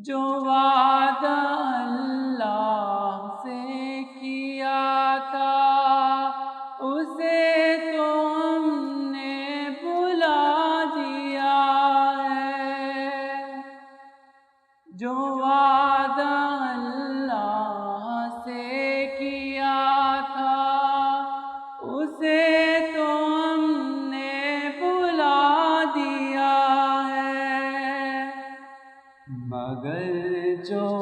जो वादा अल्लाह से किया था उसे तो हमने भुला दिया है। जो वादा अल्लाह से किया था उसे तो हमने भुला दिया है। मगर जो